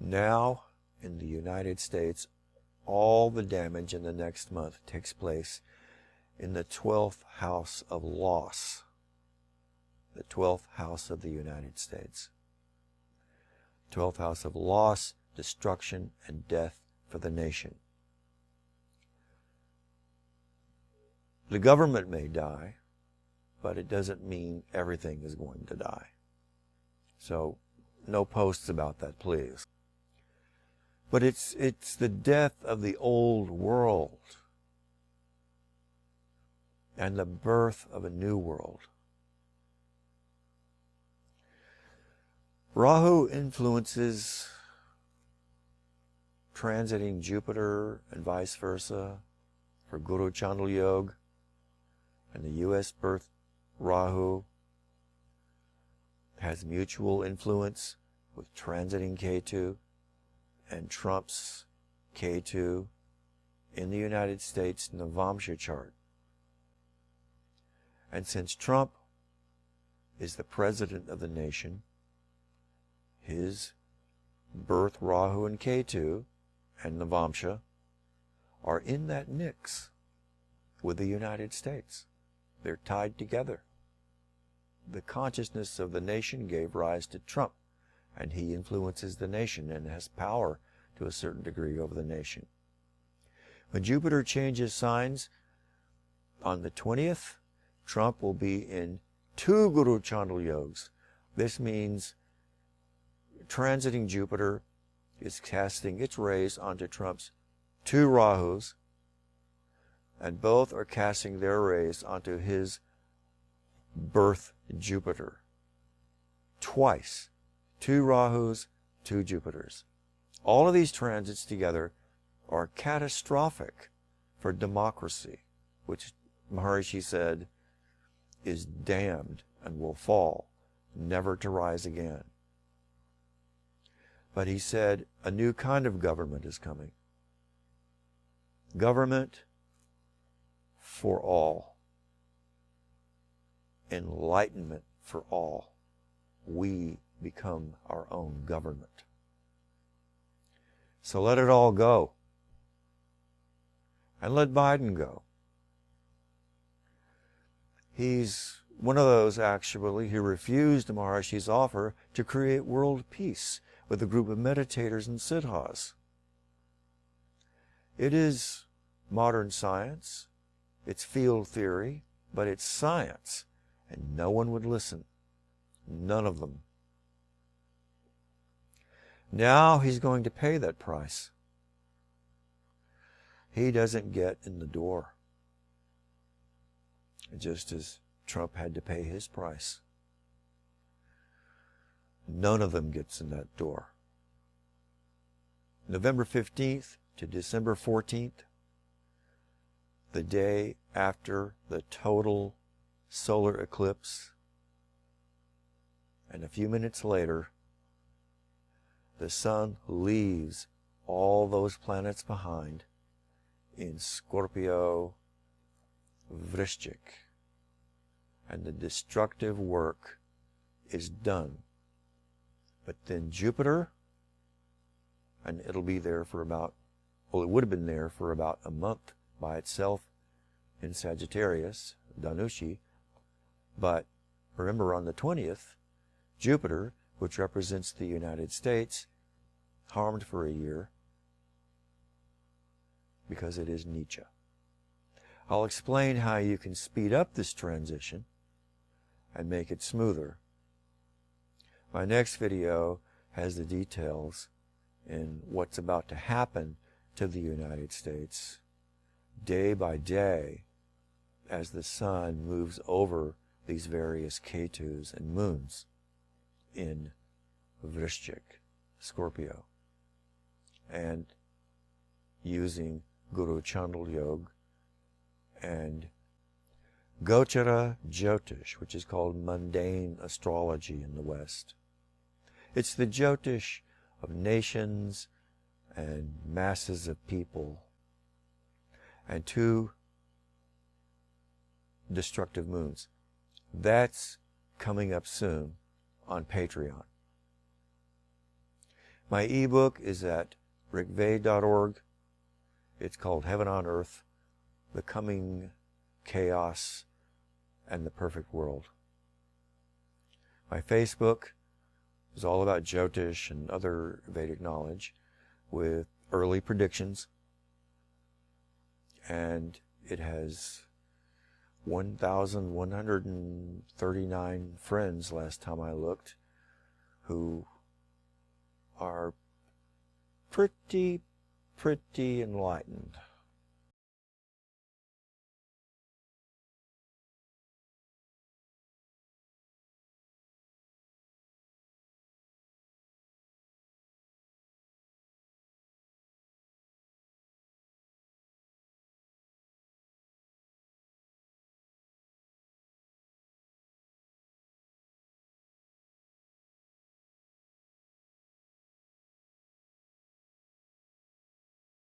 Now, in the United States, all the damage in the next month takes place in the 12th house of loss, the 12th house of the United States. 12th house of loss, destruction, and death for the nation. The government may die, but it doesn't mean everything is going to die. So, no posts about that, please. But it's the death of the old world and the birth of a new world. Rahu influences transiting Jupiter and vice versa for Guru Chandalyog, and the U.S. birth Rahu has mutual influence with transiting Ketu and Trump's Ketu in the United States Navamsha chart. And since Trump is the president of the nation, his birth Rahu and Ketu and Navamsha are in that mix with the United States. They're tied together. The consciousness of the nation gave rise to Trump, and he influences the nation and has power to a certain degree over the nation. When Jupiter changes signs on the 20th, Trump will be in 2 Guru Chandalyogs. This means transiting Jupiter is casting its rays onto Trump's 2 Rahus, and both are casting their rays onto his birth Jupiter. Twice. 2 Rahus, 2 Jupiters. All of these transits together are catastrophic for democracy, which Maharishi said is damned and will fall, never to rise again. But he said a new kind of government is coming. Government for all. Enlightenment for all. We become our own government. So let it all go. And let Biden go. He's one of those, actually, who refused Maharishi's offer to create world peace with a group of meditators and siddhas. It is modern science, it's field theory, but it's science, and no one would listen. None of them. Now he's going to pay that price. He doesn't get in the door, just as Trump had to pay his price. None of them gets in that door. November 15th to December 14th, the day after the total solar eclipse, and a few minutes later, the sun leaves all those planets behind in Scorpio, Vrishchik, and the destructive work is done. But then Jupiter, and it'll be there for about, well, it would have been there for about a month by itself in Sagittarius, Dhanushi, but remember on the 20th, Jupiter, which represents the United States, harmed for a year because it is Nietzsche. I'll explain how you can speed up this transition and make it smoother. My next video has the details in what's about to happen to the United States day by day as the sun moves over these various Ketus and moons in Vrishchik, Scorpio, and using Guru Chandalyog and Gochara Jyotish, which is called mundane astrology in the West. It's the Jyotish of nations and masses of people, and 2 destructive moons. That's coming up soon on Patreon. My ebook is at rigved.org. It's called Heaven on Earth, The Coming Chaos and the Perfect World. My Facebook is all about Jyotish and other Vedic knowledge with early predictions. And it has 1,139 friends last time I looked, who are pretty enlightened.